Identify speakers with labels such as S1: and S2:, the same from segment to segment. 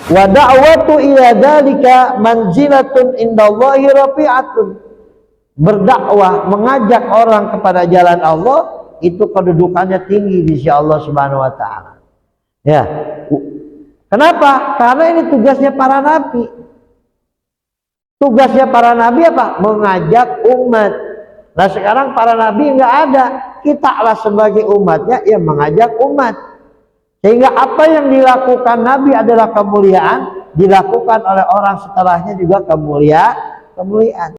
S1: Wa da'watu ila dzalika manzilatun indallahi rafi'atun. Berdakwah, mengajak orang kepada jalan Allah itu kedudukannya tinggi di sisi Allah Subhanahu wa taala. Ya. Kenapa? Karena ini tugasnya para nabi. Tugasnya para nabi apa? Mengajak umat. Nah sekarang para nabi nggak ada. Kita lah sebagai umatnya yang mengajak umat. Sehingga apa yang dilakukan nabi adalah kemuliaan, dilakukan oleh orang setelahnya juga kemuliaan.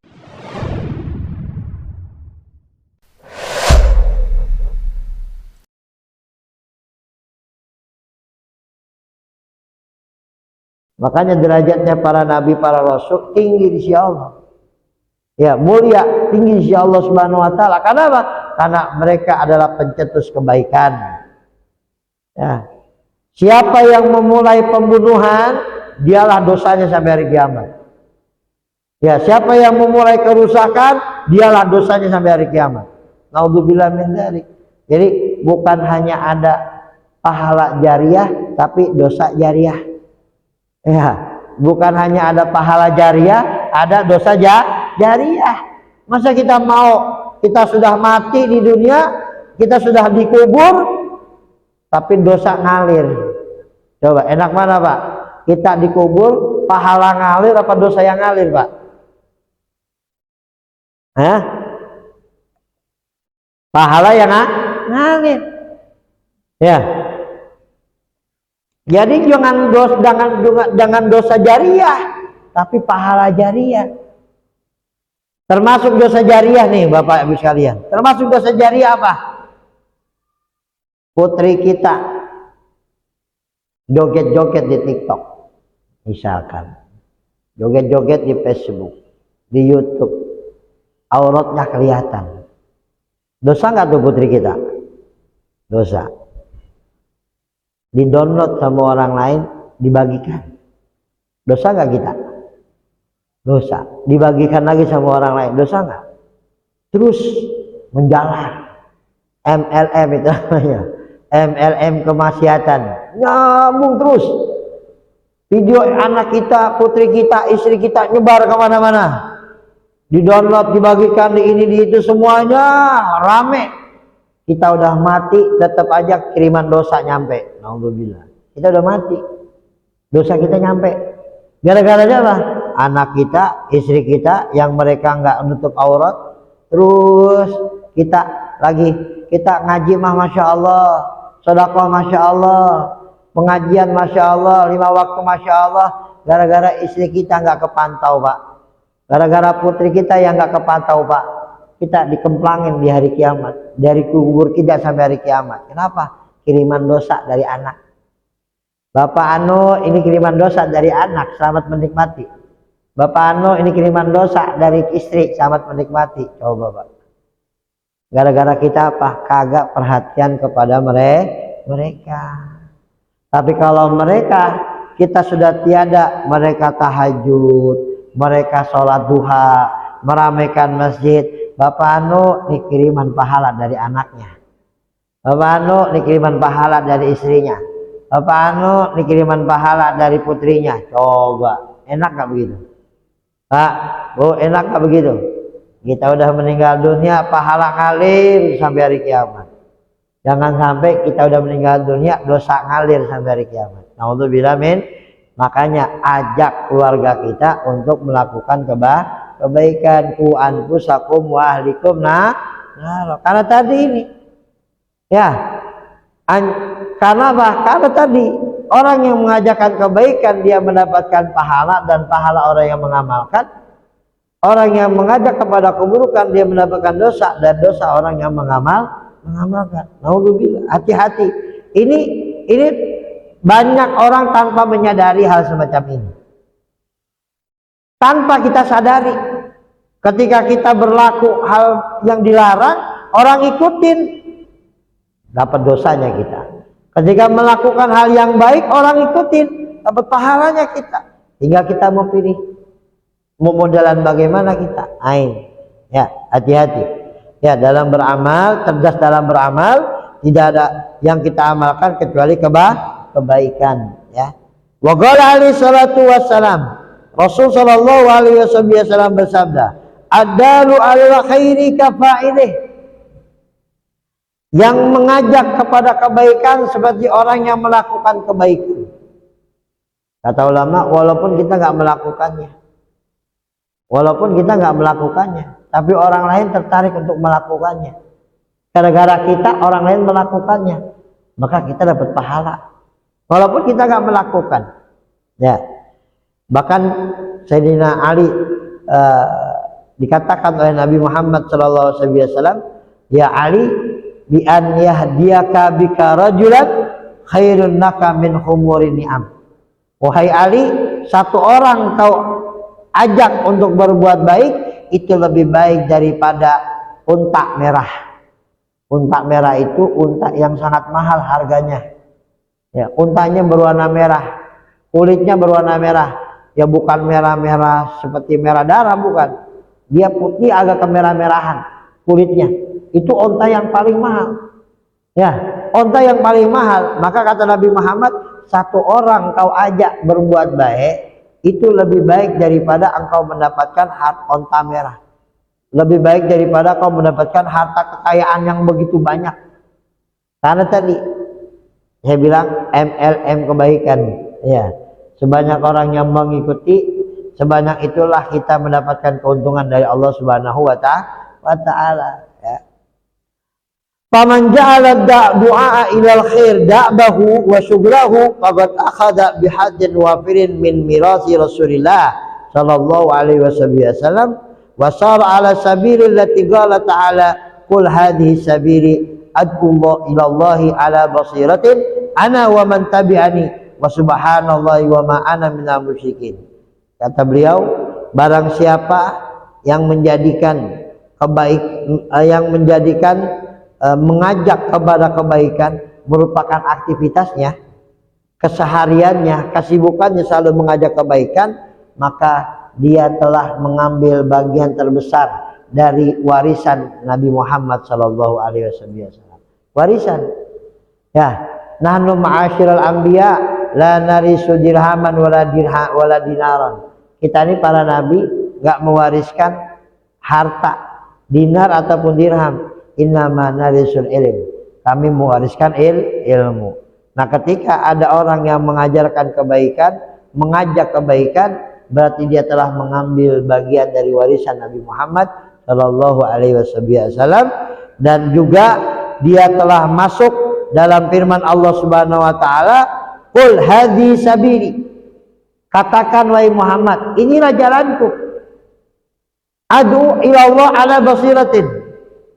S1: Makanya derajatnya para nabi, para rasul tinggi di sisi Allah. Ya, mulia, tinggi di sisi Allah Subhanahu wa taala. Karena apa? Karena mereka adalah pencetus kebaikan. Ya. Siapa yang memulai pembunuhan, dialah dosanya sampai hari kiamat. Ya, siapa yang memulai kerusakan, dialah dosanya sampai hari kiamat. Naudzubillah min dzalik. Jadi bukan hanya ada pahala jariah, tapi dosa jariah. Ya, bukan hanya ada pahala jariah, ada dosa jariah. Masa kita mau, kita sudah mati di dunia, kita sudah dikubur, tapi dosa ngalir. Coba enak mana Pak? Kita dikubur, pahala ngalir apa dosa yang ngalir Pak? Hah? Pahala yang ngalir. Ya. Jadi jangan dosa jariah, tapi pahala jariah. Termasuk dosa jariah nih Bapak Ibu sekalian. Termasuk dosa jariah apa? Putri kita joget-joget di TikTok, misalkan. Joget-joget di Facebook, di YouTube. Auratnya kelihatan. Dosa nggak tuh putri kita? Dosa. Di-download sama orang lain, dibagikan. Dosa nggak kita? Dosa. Dibagikan lagi sama orang lain, dosa nggak? Terus menjalar. MLM itu namanya. MLM kemaksiatan. Nyambung terus. Video anak kita, putri kita, istri kita nyebar kemana-mana. Di-download, dibagikan, di ini, di itu, semuanya rame. Kita udah mati, tetap aja kiriman dosa nyampe. Naudzubillah. Kita udah mati, dosa kita nyampe. Gara-gara apa? Anak kita, istri kita yang mereka nggak menutup aurat, terus kita ngaji mah masya Allah, sedekah masya Allah, pengajian masya Allah, 5 waktu masya Allah. Gara-gara istri kita nggak kepantau Pak, gara-gara putri kita yang nggak kepantau Pak, kita dikemplangin di hari kiamat, dari kubur kita sampai hari kiamat. Kenapa? Kiriman dosa dari anak. Bapak Anu ini kiriman dosa dari anak, selamat menikmati. Bapak Anu ini kiriman dosa dari istri, selamat menikmati. Coba Pak. Gara-gara kita apa? Kagak perhatian kepada mereka. Tapi kalau mereka, kita sudah tiada, mereka tahajud, mereka sholat duha, meramaikan masjid. Bapak Anu ini kiriman pahala dari anaknya. Bapak Anu ini kiriman pahala dari istrinya. Bapak Anu ini kiriman pahala dari putrinya. Coba, enak gak begitu? Pak, Bu, enak gak begitu? Kita udah meninggal dunia, pahala ngalir sampai hari kiamat. Jangan sampai kita udah meninggal dunia, dosa ngalir sampai hari kiamat. Naudzubillah min. Makanya ajak keluarga kita untuk melakukan kebaikan. Ku anfusakum wa ahlikum karena tadi ini ya karena apa? Karena tadi orang yang mengajarkan kebaikan dia mendapatkan pahala, dan pahala orang yang mengamalkan. Orang yang mengajak kepada keburukan dia mendapatkan dosa, dan dosa orang yang mengamalkan. Naudzubillah. Hati-hati. Ini banyak orang tanpa menyadari hal semacam ini. Tanpa kita sadari, ketika kita berlaku hal yang dilarang, orang ikutin, dapat dosanya kita. Ketika melakukan hal yang baik, orang ikutin, dapat pahalanya kita. Tinggal kita mau pilih, mau modelan bagaimana kita. Ya, hati-hati. Ya, dalam beramal, cerdas dalam beramal, tidak ada yang kita amalkan kecuali kebaikan. Ya, Wa qala alaihi salatu wassalam, Rasul sallallahu alaihi wasallam bersabda, "Adalu alal khairi kafa'ilih." Yang mengajak kepada kebaikan seperti orang yang melakukan kebaikan. Kata ulama, walaupun kita nggak melakukannya, tapi orang lain tertarik untuk melakukannya. Gara-gara kita orang lain melakukannya, maka kita dapat pahala. Walaupun kita nggak melakukan. Ya, bahkan Sayyidina Ali dikatakan oleh Nabi Muhammad SAW, ya Ali, bi an yahdiyaka bika rajulan khairun laka min humurin ni'am. Wahai Ali, satu orang kau ajak untuk berbuat baik, itu lebih baik daripada unta merah. Unta merah itu unta yang sangat mahal harganya. Ya, untanya berwarna merah, kulitnya berwarna merah. Ya bukan merah-merah seperti merah darah, bukan. Dia putih agak kemerah-merahan kulitnya. Itu unta yang paling mahal. Ya, unta yang paling mahal. Maka kata Nabi Muhammad, satu orang kau ajak berbuat baik, itu lebih baik daripada engkau mendapatkan unta merah. Lebih baik daripada kau mendapatkan harta kekayaan yang begitu banyak. Karena tadi saya bilang MLM kebaikan. Ya, sebanyak orang yang mengikuti, sebanyak itulah kita mendapatkan keuntungan dari Allah Subhanahu wa Ta'ala. Ya. Faman ja'ala du'a ilal khair da'bahu wa syughlahu faqad akhadha bihadin wafirin min mirasi Rasulillah sallallahu alaihi wasallam wa sara ala sabilil lati qala ta'ala qul hadhihi sabili ad'u ila Allahi ala basiratin ana wa man tabi'ani wa subhanallahi wa ma ana minal musyrikin. Kata beliau, barang siapa yang menjadikan mengajak kepada kebaikan merupakan aktivitasnya, kesehariannya, kesibukannya selalu mengajak kebaikan, maka dia telah mengambil bagian terbesar dari warisan Nabi Muhammad sallallahu alaihi wasallam. Warisan. Ya, nahnu ma'asyiral anbiya la narisu dirhaman wala dinaran. Kita ini para nabi enggak mewariskan harta, dinar ataupun dirham. Innama narisul ilm. Kami mewariskan ilmu. Nah, ketika ada orang yang mengajarkan kebaikan, mengajak kebaikan, berarti dia telah mengambil bagian dari warisan Nabi Muhammad sallallahu alaihi wasallam, dan juga dia telah masuk dalam firman Allah Subhanahu wa taala, "Qul hadhi sabili." Katakan wahai Muhammad, inilah jalanku. Ad'u ila Allah ala basiratin.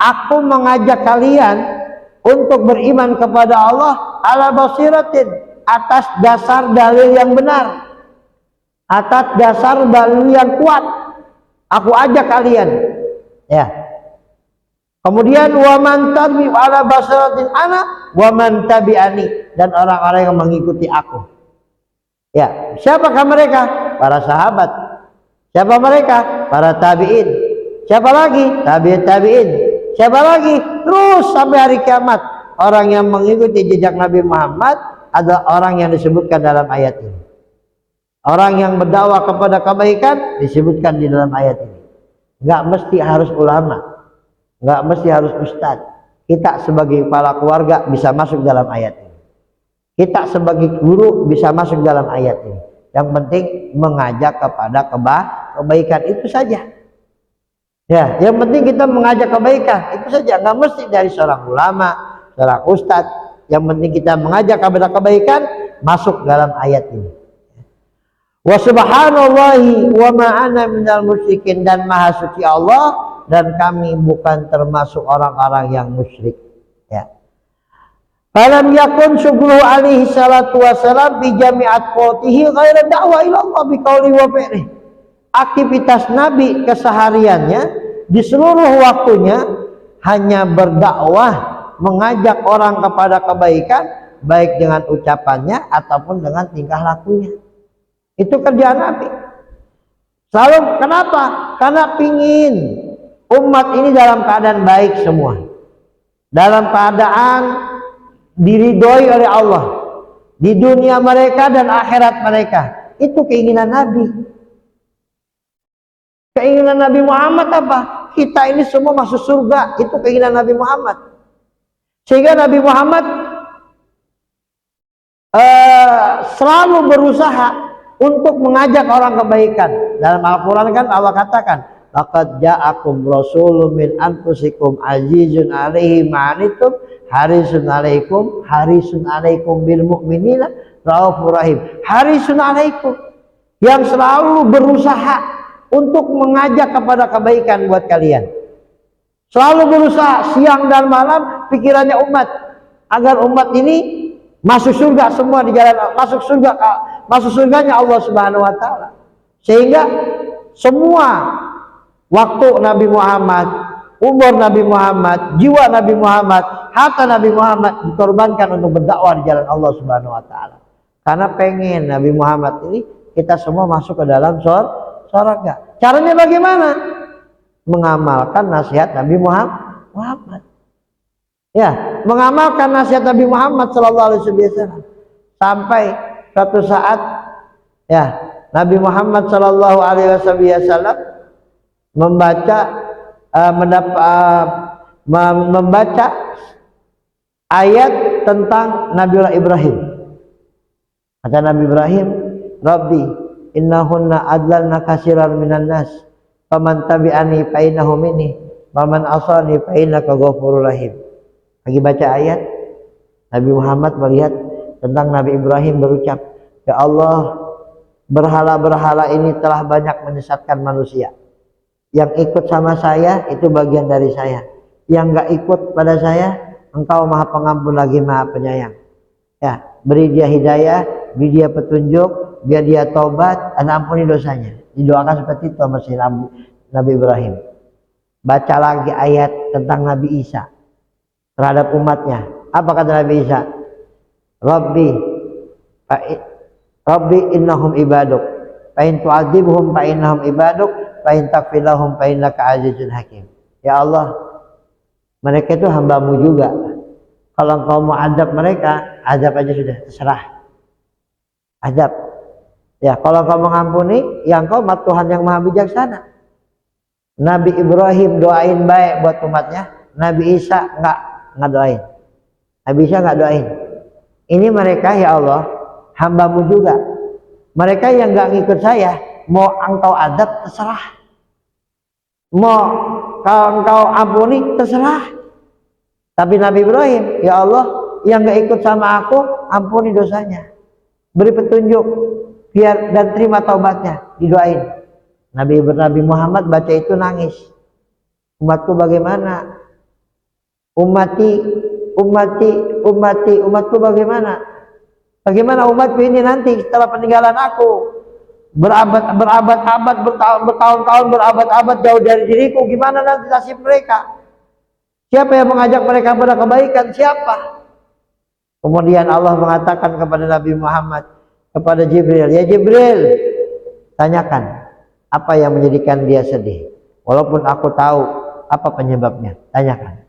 S1: Aku mengajak kalian untuk beriman kepada Allah ala basiratin, atas dasar dalil yang benar, atas dasar dalil yang kuat. Aku ajak kalian. Ya. Kemudian wa man tabi ala basiratin ana wa man tabi'ani, dan orang-orang yang mengikuti aku. Ya, siapakah mereka? Para sahabat. Siapa mereka? Para tabi'in. Siapa lagi? Tabi'in. Siapa lagi? Terus sampai hari kiamat. Orang yang mengikuti jejak Nabi Muhammad adalah orang yang disebutkan dalam ayat ini. Orang yang berdakwah kepada kebaikan disebutkan di dalam ayat ini. Enggak mesti harus ulama, enggak mesti harus ustadz. Kita sebagai kepala keluarga bisa masuk dalam ayat ini. Kita sebagai guru bisa masuk dalam ayat ini. Yang penting mengajak kepada kebaikan, itu saja. Ya, yang penting kita mengajak kebaikan, itu saja. Nggak mesti dari seorang ulama, seorang ustadz. Yang penting kita mengajak kepada kebaikan, masuk dalam ayat ini. Wa subhanallahi wa ma'ana minal musyrikin, dan maha suci Allah dan kami bukan termasuk orang-orang yang musyrik. Ya. Falam yakun syughulu alaihi salatu wassalam bi jami'at qawtihi ghaira da'wa ila Allah bi qawli wa fi'li. Aktivitas Nabi kesehariannya di seluruh waktunya hanya berdakwah, mengajak orang kepada kebaikan, baik dengan ucapannya ataupun dengan tingkah lakunya. Itu kerjaan Nabi. Selalu, kenapa? Karena pingin umat ini dalam keadaan baik semua, dalam keadaan diridhoi oleh Allah, di dunia mereka dan akhirat mereka. Itu keinginan Nabi. Keinginan Nabi Muhammad apa? Kita ini semua masuk surga. Itu keinginan Nabi Muhammad. Sehingga Nabi Muhammad selalu berusaha untuk mengajak orang kebaikan. Dalam Al-Quran kan Allah katakan, laqad ja'akum rasulun min anfusikum azizun 'alaihi ma'anitum harisun 'alaikum bil mu'minina raufur rahim. Harisun 'alaikum, yang selalu berusaha untuk mengajak kepada kebaikan buat kalian. Selalu berusaha siang dan malam pikirannya umat, agar umat ini masuk surga semua, di jalan masuk surganya Allah Subhanahu wa taala. Sehingga semua waktu Nabi Muhammad, umur Nabi Muhammad, jiwa Nabi Muhammad, harta Nabi Muhammad dikorbankan untuk berdakwah di jalan Allah Subhanahu wa taala. Karena pengen Nabi Muhammad ini kita semua masuk ke dalam surga. Caranya bagaimana? Mengamalkan nasihat Nabi Muhammad. Ya, mengamalkan nasihat Nabi Muhammad sallallahu alaihi wasallam. Sampai suatu saat ya, Nabi Muhammad sallallahu alaihi wasallam membaca ayat tentang Nabiullah Ibrahim. Kata Nabi Ibrahim, Rabbi innahunna adlalna katsiran minan nas faman tabi'ani fa innahu minni waman asani fa innaka ghafurur rahim. Lagi baca ayat, Nabi Muhammad melihat tentang Nabi Ibrahim berucap, ya Allah, berhala-berhala ini telah banyak menyesatkan manusia. Yang ikut sama saya itu bagian dari saya, yang enggak ikut pada saya, Engkau Maha Pengampun lagi Maha Penyayang. Ya, beri dia hidayah, beri dia petunjuk, biar dia taubat, dan ampuni dosanya. Didoakan seperti itu sama si Nabi Ibrahim. Baca lagi ayat tentang Nabi Isa terhadap umatnya. Apa kata Nabi Isa? Rabbi innahum ibaduk, fa in tu'adzibhum fa innahum ibaduk, fa in taghfir lahum fa innaka azizun hakim. Ya Allah, mereka itu hambamu juga. Kalau engkau mau azab mereka, azab aja sudah, terserah. Azab. Ya, kalau engkau mengampuni, ya engkau Tuhan yang Maha Bijaksana. Nabi Ibrahim doain baik buat umatnya, Nabi Isa enggak doain. Nabi Isa enggak doain. Ini mereka ya Allah, hambamu juga. Mereka yang enggak ngikut saya, mau engkau azab terserah. Mau kalau engkau ampuni terserah. Tapi Nabi Ibrahim, ya Allah, yang enggak ikut sama aku, ampuni dosanya. Beri petunjuk biar dan terima taubatnya, didoain. Nabi Muhammad baca itu nangis. Umatku bagaimana? Umatku bagaimana? Bagaimana umatku ini nanti setelah peninggalan aku? Berabad-abad, bertahun-tahun, berabad-abad jauh dari diriku. Gimana nanti nasib mereka? Siapa yang mengajak mereka pada kebaikan? Siapa? Kemudian Allah mengatakan kepada Nabi Muhammad, kepada Jibril, ya Jibril, tanyakan apa yang menjadikan dia sedih. Walaupun aku tahu apa penyebabnya, tanyakan.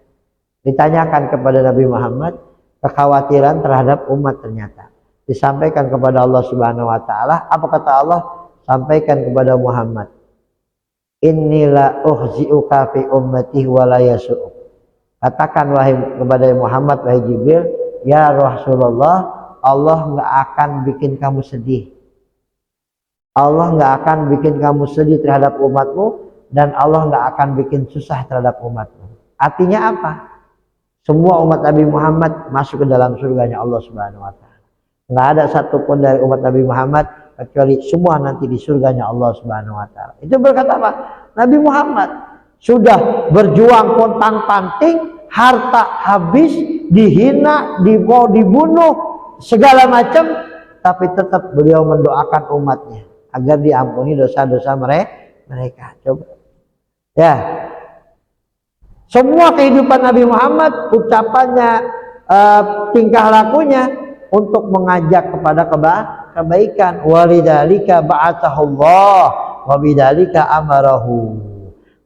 S1: Ditanyakan kepada Nabi Muhammad, kekhawatiran terhadap umat ternyata. Disampaikan kepada Allah Subhanahu wa taala. Apa kata Allah? Sampaikan kepada Muhammad, Innila uhzi'uka fi ummati wa la yasu'uk. Katakan wahai kepada Muhammad, wahai Jibril, ya Rasulullah, Allah nggak akan bikin kamu sedih. Allah nggak akan bikin kamu sedih terhadap umatmu, dan Allah nggak akan bikin susah terhadap umatmu. Artinya apa? Semua umat Nabi Muhammad masuk ke dalam surganya Allah Subhanahu wa taala. Nggak ada satupun dari umat Nabi Muhammad kecuali semua nanti di surganya Allah Subhanahu wa taala. Itu berkata apa? Nabi Muhammad sudah berjuang pontang-panting, harta habis, dihina, dibunuh, segala macam, tapi tetap beliau mendoakan umatnya agar diampuni dosa-dosa mereka. Coba. Ya. Semua kehidupan Nabi Muhammad, ucapannya, tingkah lakunya untuk mengajak kepada kebaikan. Walidzalika ba'atsahullah wa bidzalika amarahu.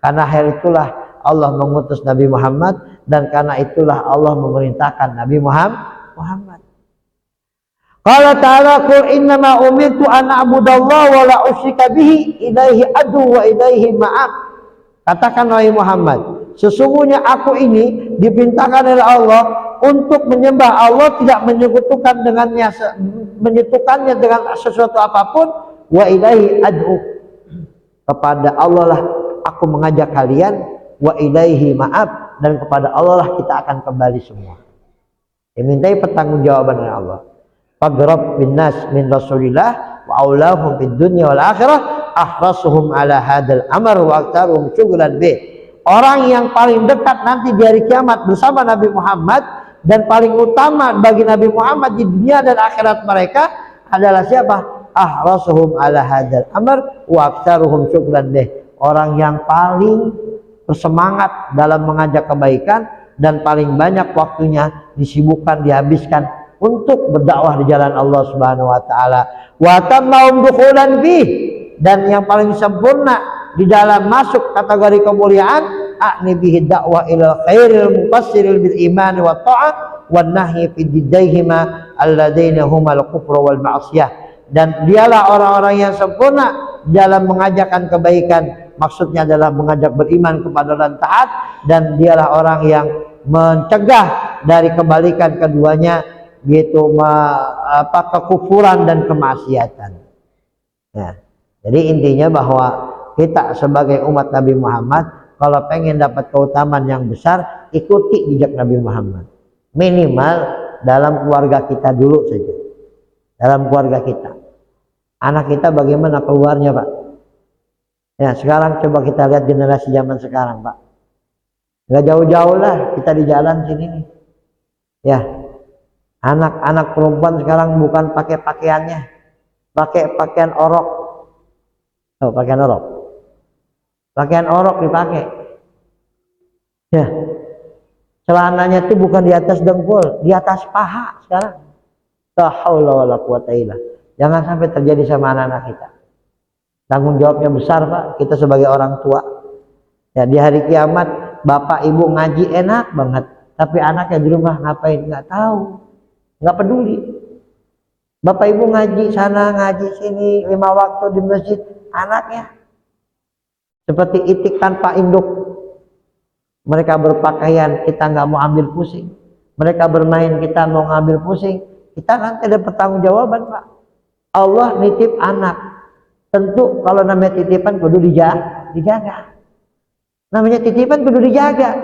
S1: Karena hal itulah Allah mengutus Nabi Muhammad, dan karena itulah Allah memerintahkan Nabi Muhammad. Qala ta'ala qul innama umirtu an a'budallaha wa la usyrika bihi ilaihi adu wa ilaihi ma'ab. Katakan wahai Muhammad, sesungguhnya aku ini diperintahkan oleh Allah untuk menyembah Allah, tidak menyekutukannya dengan sesuatu apapun. Wa ilaihi adu, kepada Allah lah aku mengajak kalian. Wa ilaihi ma'ab, dan kepada Allah lah kita akan kembali semua. Dimintai pertanggungjawaban oleh Allah. Fagrab bin nas min Rasulillah wa aulahum fid dunya wal akhirah ahrasuhum ala hadal amr wa aktaruhum syughlan bih. Orang yang paling dekat nanti di hari kiamat bersama Nabi Muhammad dan paling utama bagi Nabi Muhammad di dunia dan akhirat mereka adalah siapa? Ahrasuhum ala hadal amr wa aktaruhum syughlan bih. Orang yang paling bersemangat dalam mengajak kebaikan dan paling banyak waktunya disibukkan, dihabiskan untuk berdakwah di jalan Allah Subhanahu wa taala. Wa tamahum dukhulan bih, dan yang paling sempurna di dalam masuk kategori kemuliaan akni bihi dakwah ila khairil mufassiril bil iman wa ta'ah wan nahyi fi diddaihima alladaina humal kufru wal ma'siyah. Dan dialah orang-orang yang sempurna dalam mengajarkan kebaikan, maksudnya adalah mengajak beriman kepada dan taat, dan dialah orang yang mencegah dari kebalikan keduanya, yaitu kekufuran dan kemaksiatan. Ya. Jadi intinya bahwa kita sebagai umat Nabi Muhammad kalau pengen dapat keutamaan yang besar, ikuti jejak Nabi Muhammad. Minimal dalam keluarga kita dulu saja. Dalam keluarga kita. Anak kita bagaimana keluarnya, Pak? Ya, sekarang coba kita lihat generasi zaman sekarang, Pak. Nggak jauh-jauh lah kita di jalan sini nih. Ya. Anak-anak perempuan sekarang bukan pakai pakaiannya, pakai pakaian orok. Oh, pakaian orok. Pakaian orok dipakai. Ya. Celananya itu bukan di atas dengkul, di atas paha sekarang. La haula wala quwata illa. Jangan sampai terjadi sama anak-anak kita. Tanggung jawabnya besar, Pak. Kita sebagai orang tua. Ya, di hari kiamat bapak ibu ngaji enak banget, tapi anaknya di rumah ngapain nggak tahu. Nggak peduli. Bapak ibu ngaji sana ngaji sini 5 waktu di masjid, anaknya seperti itik tanpa induk. Mereka berpakaian, kita nggak mau ambil pusing. Mereka bermain, kita mau ngambil pusing. Kita nanti ada pertanggungjawaban, Pak. Allah nitip anak, tentu kalau namanya titipan kudu dijaga. Namanya titipan kudu dijaga.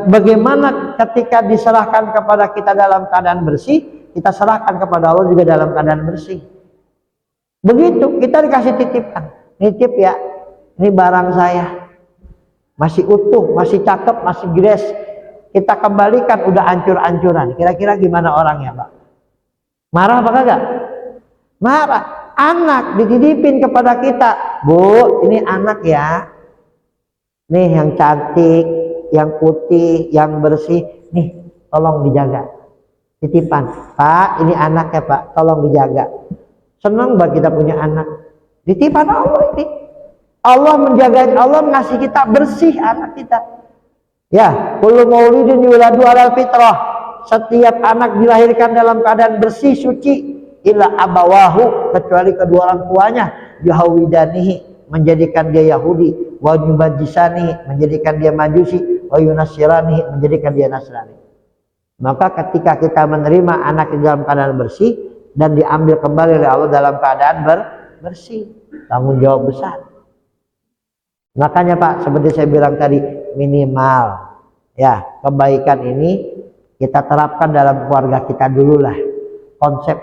S1: Bagaimana ketika diserahkan kepada kita dalam keadaan bersih, kita serahkan kepada Allah juga dalam keadaan bersih. Begitu kita dikasih titipan, nitip ya, ini barang saya masih utuh, masih cakep, masih gres, kita kembalikan udah hancur-hancuran. Kira-kira gimana orangnya, Pak? Marah apa kagak? Marah. Anak dititipin kepada kita, Bu, ini anak ya, nih yang cantik, yang putih, yang bersih, nih tolong dijaga. Titipan, Pak, ini anaknya Pak, tolong dijaga. Senang banget kita punya anak. Titipan Allah ini. Allah menjaga, Allah ngasih kita bersih anak kita. Ya, kullu maulidin yuladu alal fitrah. Setiap anak dilahirkan dalam keadaan bersih, suci. Illa abawahu, kecuali kedua orang tuanya. Yahawidanihi, menjadikan dia Yahudi. Wa yubajisani, menjadikan dia Majusi. Wa yunasirani, menjadikan dia Nasrani. Maka ketika kita menerima anak dalam keadaan bersih dan diambil kembali oleh Allah dalam keadaan bersih, tanggung jawab besar. Makanya Pak, seperti saya bilang tadi, minimal ya kebaikan ini kita terapkan dalam keluarga kita dulu lah. Konsep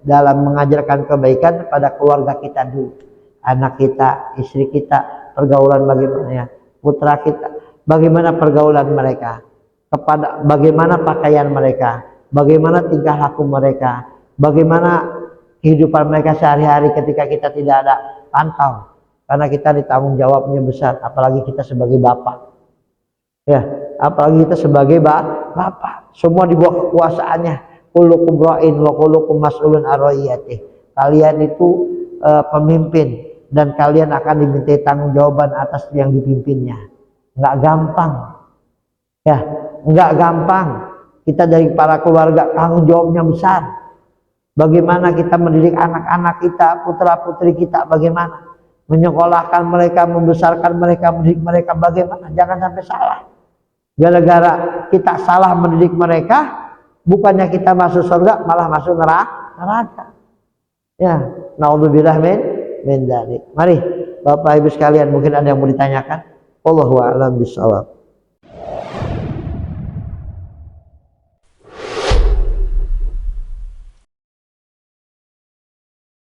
S1: dalam mengajarkan kebaikan pada keluarga kita dulu, anak kita, istri kita, pergaulan bagaimana ya, putra kita, bagaimana pergaulan mereka, kepada bagaimana pakaian mereka, bagaimana tingkah laku mereka, bagaimana kehidupan mereka sehari-hari ketika kita tidak ada pantau, karena kita ditanggung jawabnya besar, apalagi kita sebagai bapak ya, apalagi kita sebagai bapak, semua di bawah kekuasaannya. Kullukum ra'in wa kullukum mas'ulun an ra'iyatih. Kalian itu pemimpin dan kalian akan dimintai tanggung jawaban atas yang dipimpinnya. Nggak gampang ya, nggak gampang. Kita dari para keluarga tanggung jawabnya besar. Bagaimana kita mendidik anak-anak kita, putra-putri kita, bagaimana menyekolahkan mereka, membesarkan mereka, mendidik mereka, bagaimana? Jangan sampai salah. Gara-gara kita salah mendidik mereka, bukannya kita masuk surga, malah masuk neraka. Ya, naudzubillah min dzalik. Mari Bapak Ibu sekalian, mungkin ada yang mau ditanyakan. Wallahu a'lam bishawab.